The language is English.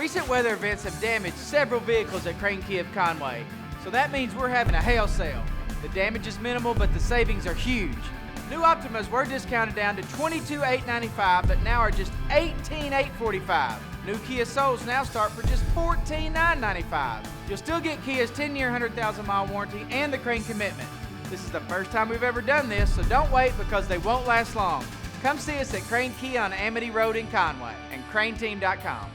Recent weather events have damaged several vehicles at Crain Kia of Conway, so that means we're having a hail sale. The damage is minimal, but the savings are huge. New Optimas were discounted down to $22,895, but now are just $18,845. New Kia Souls now start for just $14,995. You'll still get Kia's 10-year, 100,000-mile warranty and the Crain commitment. This is the first time we've ever done this, so don't wait because they won't last long. Come see us at Crain Kia on Amity Road in Conway and crainteam.com.